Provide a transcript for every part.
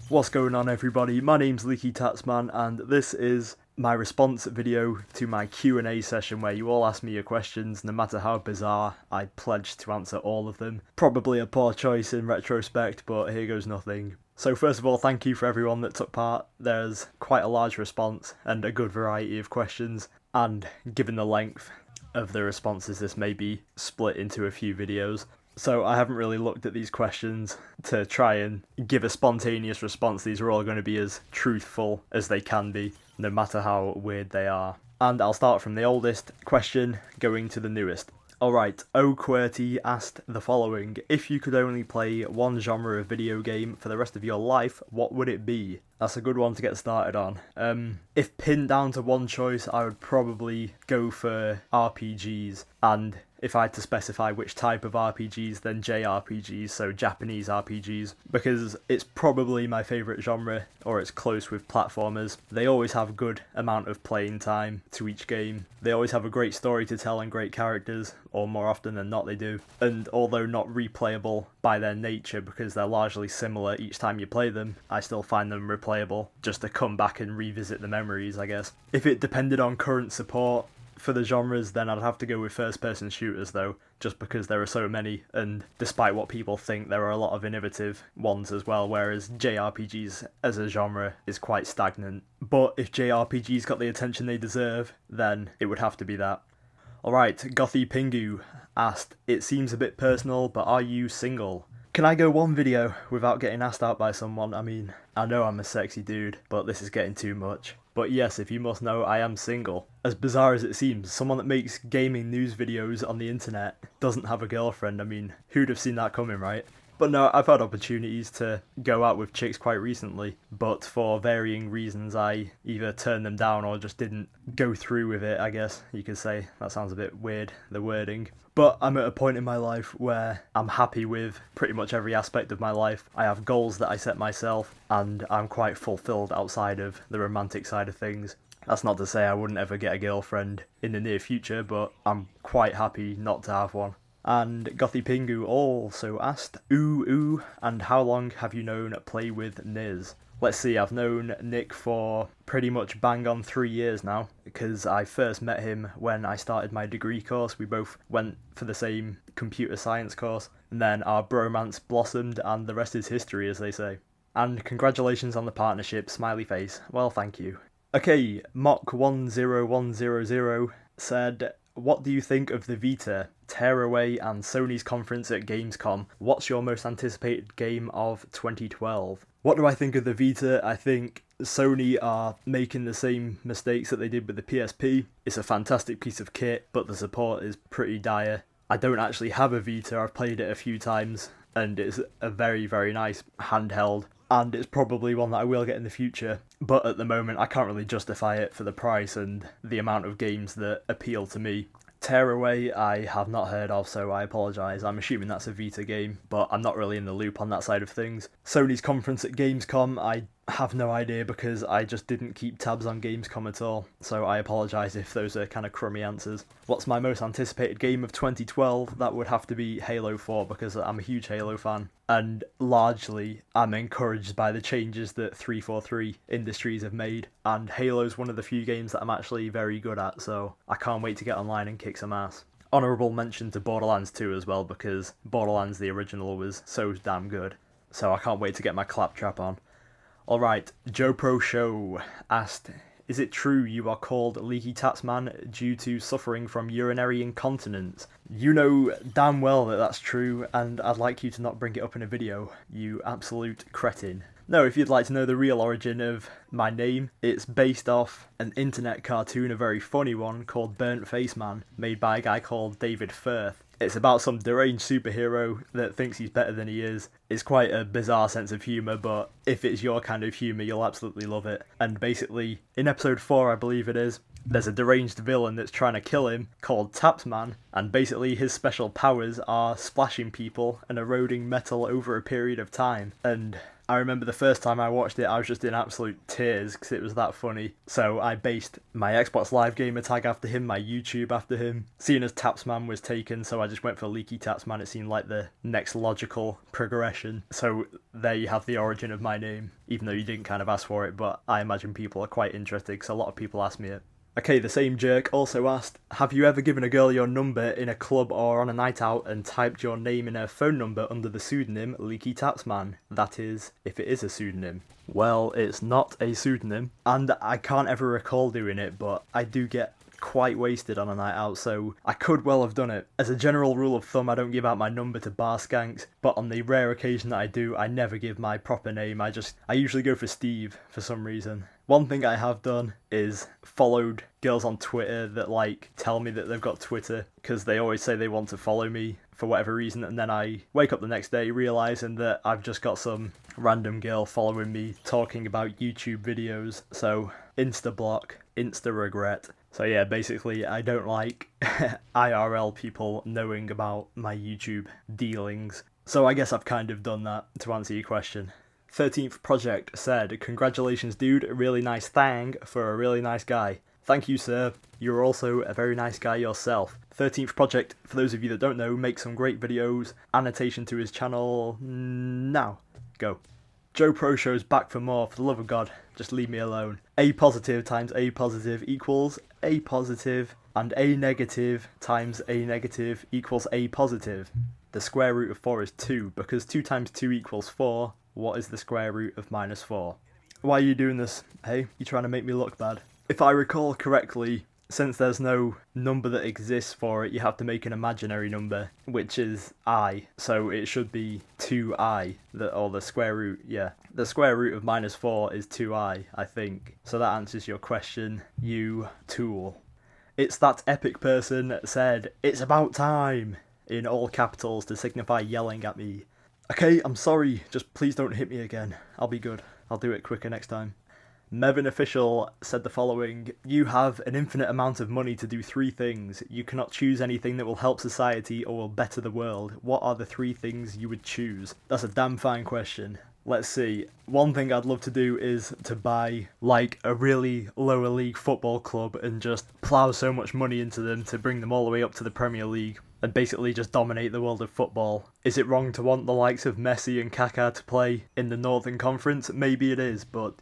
What's going on, everybody? My name's LeakyTapsMan, and this is my response video to my Q&A session where you all ask me your questions. No matter how bizarre, I pledge to answer all of them. Probably a poor choice in retrospect, but here goes nothing. So first of all, thank you for everyone that took part. There's quite a large response and a good variety of questions, and given the length of the responses, this may be split into a few videos. So I haven't really looked at these questions to try and give a spontaneous response. These are all going to be as truthful as they can be, no matter how weird they are. And I'll start from the oldest question, going to the newest. Alright, OQWERTY asked the following: if you could only play one genre of video game for the rest of your life, what would it be? That's a good one to get started on. If pinned down to one choice, I would probably go for RPGs, and if I had to specify which type of RPGs, then JRPGs, so Japanese RPGs, because it's probably my favourite genre, or it's close with platformers. They always have a good amount of playing time to each game. They always have a great story to tell and great characters, or more often than not they do. And although not replayable by their nature because they're largely similar each time you play them, I still find them replayable, just to come back and revisit the memories, I guess. If it depended on current support for the genres, then I'd have to go with first-person shooters though, just because there are so many, and despite what people think, there are a lot of innovative ones as well, whereas JRPGs as a genre is quite stagnant. But if JRPGs got the attention they deserve, then it would have to be that. Alright, Gothy Pingu asked, it seems a bit personal, but are you single? Can I go one video without getting asked out by someone? I mean, I know I'm a sexy dude, but this is getting too much. But yes, if you must know, I am single. As bizarre as it seems, someone that makes gaming news videos on the internet doesn't have a girlfriend. I mean, who'd have seen that coming, right? But no, I've had opportunities to go out with chicks quite recently, but for varying reasons I either turned them down or just didn't go through with it, I guess you could say. That sounds a bit weird, the wording. But I'm at a point in my life where I'm happy with pretty much every aspect of my life. I have goals that I set myself, and I'm quite fulfilled outside of the romantic side of things. That's not to say I wouldn't ever get a girlfriend in the near future, but I'm quite happy not to have one. And Gothy Pingu also asked, and how long have you known Play with Niz? Let's see, I've known Nick for pretty much bang on 3 years now, because I first met him when I started my degree course. We both went for the same computer science course, and then our bromance blossomed, and the rest is history, as they say. And congratulations on the partnership, smiley face. Well, thank you. Okay, Mock10100 said, what do you think of the Vita, Tearaway, and Sony's conference at Gamescom? What's your most anticipated game of 2012? What do I think of the Vita? I think Sony are making the same mistakes that they did with the PSP. It's a fantastic piece of kit, but the support is pretty dire. I don't actually have a Vita, I've played it a few times, and it's a very, very nice handheld. And it's probably one that I will get in the future, but at the moment I can't really justify it for the price and the amount of games that appeal to me. Tearaway I have not heard of, so I apologise. I'm assuming that's a Vita game, but I'm not really in the loop on that side of things. Sony's conference at Gamescom, I have no idea because I just didn't keep tabs on Gamescom at all, so I apologise if those are kind of crummy answers. What's my most anticipated game of 2012? That would have to be Halo 4 because I'm a huge Halo fan, and largely I'm encouraged by the changes that 343 Industries have made, and Halo's one of the few games that I'm actually very good at, so I can't wait to get online and kick some ass. Honourable mention to Borderlands 2 as well, because Borderlands the original was so damn good, so I can't wait to get my claptrap on. Alright, Joe Pro Show asked, is it true you are called LeakyTapsMan due to suffering from urinary incontinence? You know damn well that that's true, and I'd like you to not bring it up in a video, you absolute cretin. No, if you'd like to know the real origin of my name, it's based off an internet cartoon, a very funny one, called Burnt Face Man, made by a guy called David Firth. It's about some deranged superhero that thinks he's better than he is. It's quite a bizarre sense of humour, but if it's your kind of humour, you'll absolutely love it. And basically, in episode 4, I believe it is, there's a deranged villain that's trying to kill him called Tapsman, and basically his special powers are splashing people and eroding metal over a period of time. And I remember the first time I watched it, I was just in absolute tears because it was that funny. So I based my Xbox Live gamer tag after him, my YouTube after him. Seeing as Tapsman was taken, so I just went for LeakyTapsMan. It seemed like the next logical progression. So there you have the origin of my name, even though you didn't kind of ask for it, but I imagine people are quite interested because a lot of people ask me it. Okay, the same jerk also asked, have you ever given a girl your number in a club or on a night out and typed your name in her phone number under the pseudonym LeakyTapsMan? That is, if it is a pseudonym. Well, it's not a pseudonym, and I can't ever recall doing it, but I do get quite wasted on a night out, so I could well have done it. As a general rule of thumb, I don't give out my number to bar skanks, but on the rare occasion that I do, I never give my proper name. I usually go for Steve for some reason. One thing I have done is followed girls on Twitter that tell me that they've got Twitter because they always say they want to follow me for whatever reason, and then I wake up the next day realising that I've just got some random girl following me talking about YouTube videos, so insta-block, insta-regret. So yeah, basically I don't like IRL people knowing about my YouTube dealings. So I guess I've kind of done that to answer your question. 13th Project said, congratulations dude, a really nice thang for a really nice guy. Thank you sir, you're also a very nice guy yourself. 13th Project, for those of you that don't know, makes some great videos. Annotation to his channel now. Go. Joe Pro Show's back for more, for the love of God, just leave me alone. A positive times A positive equals A positive, and A negative times A negative equals A positive. The square root of 4 is 2, because 2 times 2 equals 4. What is the square root of -4? Why are you doing this? Hey, you trying to make me look bad? If I recall correctly, since there's no number that exists for it, you have to make an imaginary number, which is I, so it should be 2i, or the square root, yeah. The square root of -4 is 2i, I think. So that answers your question, you tool. It's that epic person that said, it's about time, in all capitals to signify yelling at me. Okay, I'm sorry, just please don't hit me again. I'll be good. I'll do it quicker next time. Mevin Official said the following, you have an infinite amount of money to do 3 things. You cannot choose anything that will help society or will better the world. What are the 3 things you would choose? That's a damn fine question. Let's see. One thing I'd love to do is to buy, a really lower league football club and just plough so much money into them to bring them all the way up to the Premier League and basically just dominate the world of football. Is it wrong to want the likes of Messi and Kaká to play in the Northern Conference? Maybe it is, but,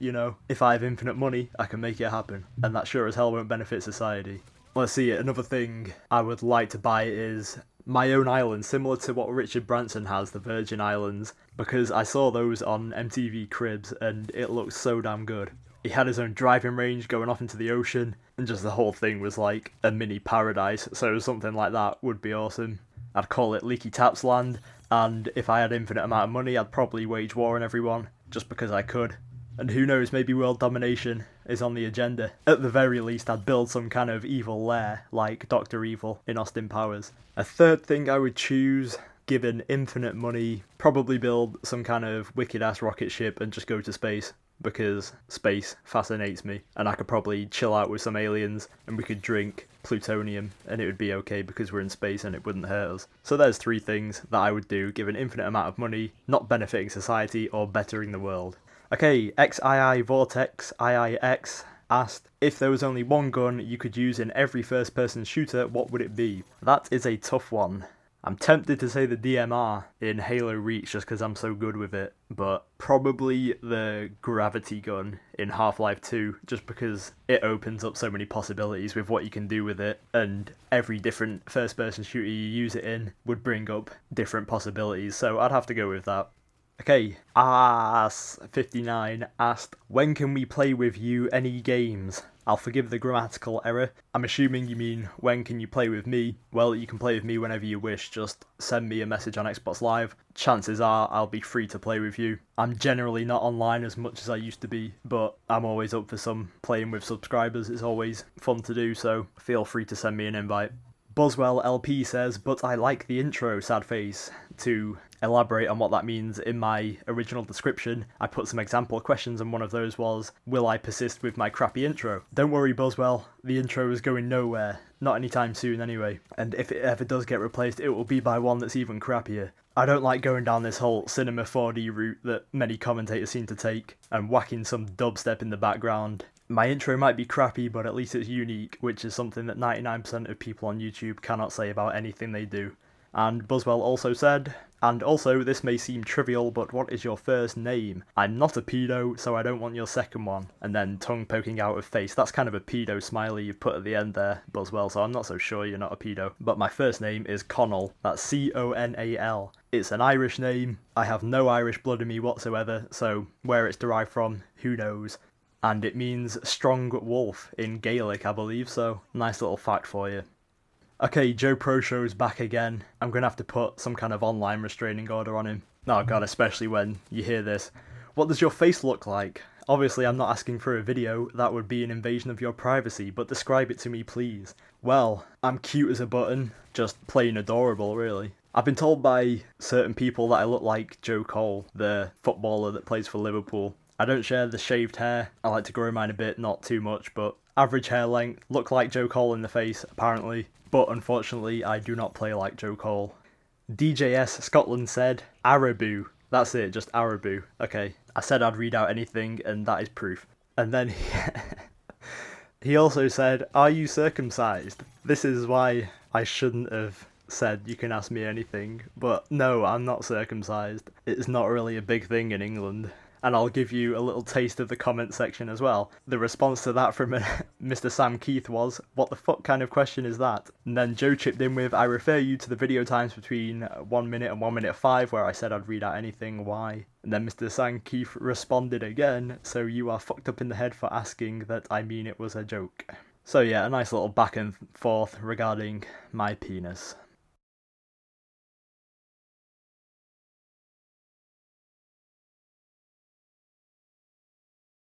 if I have infinite money, I can make it happen. And that sure as hell won't benefit society. Let's see, another thing I would like to buy is my own island, similar to what Richard Branson has, the Virgin Islands, because I saw those on MTV Cribs and it looked so damn good. He had his own driving range going off into the ocean, and just the whole thing was like a mini paradise, so something like that would be awesome. I'd call it LeakyTapsLand, and if I had infinite amount of money, I'd probably wage war on everyone, just because I could. And who knows, maybe world domination is on the agenda. At the very least, I'd build some kind of evil lair, like Dr. Evil in Austin Powers. A third thing I would choose, given infinite money, probably build some kind of wicked-ass rocket ship and just go to space, because space fascinates me, and I could probably chill out with some aliens, and we could drink plutonium, and it would be okay because we're in space and it wouldn't hurt us. So there's 3 things that I would do, given infinite amount of money, not benefiting society or bettering the world. Okay, XII Vortex IIX asked, if there was only one gun you could use in every first-person shooter, what would it be? That is a tough one. I'm tempted to say the DMR in Halo Reach just because I'm so good with it, but probably the gravity gun in Half-Life 2 just because it opens up so many possibilities with what you can do with it, and every different first-person shooter you use it in would bring up different possibilities, so I'd have to go with that. Okay, Ass59 asked, when can we play with you any games? I'll forgive the grammatical error. I'm assuming you mean, when can you play with me? Well, you can play with me whenever you wish, just send me a message on Xbox Live. Chances are I'll be free to play with you. I'm generally not online as much as I used to be, but I'm always up for some playing with subscribers. It's always fun to do, so feel free to send me an invite. Boswell LP says, but I like the intro, sad face, to elaborate on what that means in my original description, I put some example questions, and one of those was, will I persist with my crappy intro? Don't worry, Buzzwell, the intro is going nowhere. Not anytime soon anyway. And if it ever does get replaced, it will be by one that's even crappier. I don't like going down this whole cinema 4D route that many commentators seem to take, and whacking some dubstep in the background. My intro might be crappy, but at least it's unique, which is something that 99% of people on YouTube cannot say about anything they do. And Buzzwell also said, and also this may seem trivial, but what is your first name? I'm not a pedo, so I don't want your second one. And then tongue poking out of face. That's kind of a pedo smiley you've put at the end there, Buzzwell, so I'm not so sure you're not a pedo. But my first name is Connell. That's Conal. It's an Irish name. I have no Irish blood in me whatsoever, so where it's derived from, who knows? And it means strong wolf in Gaelic, I believe, so nice little fact for you. Okay, Joe Pro Show's back again. I'm going to have to put some kind of online restraining order on him. Oh god, especially when you hear this. What does your face look like? Obviously I'm not asking for a video, that would be an invasion of your privacy, but describe it to me please. Well, I'm cute as a button, just plain adorable really. I've been told by certain people that I look like Joe Cole, the footballer that plays for Liverpool. I don't share the shaved hair, I like to grow mine a bit, not too much, but average hair length, look like Joe Cole in the face, apparently. But unfortunately, I do not play like Joe Cole. DJS Scotland said, Arabu. That's it, just Arabu. Okay, I said I'd read out anything, and that is proof. And then he also said, are you circumcised? This is why I shouldn't have said you can ask me anything. But no, I'm not circumcised. It's not really a big thing in England. And I'll give you a little taste of the comment section as well. The response to that from Mr. Sam Keith was, what the fuck kind of question is that? And then Joe chipped in with, I refer you to the video times between 1 minute and 1 minute 5 where I said I'd read out anything, why? And then Mr. Sam Keith responded again, so you are fucked up in the head for asking that I mean it was a joke. So yeah, a nice little back and forth regarding my penis.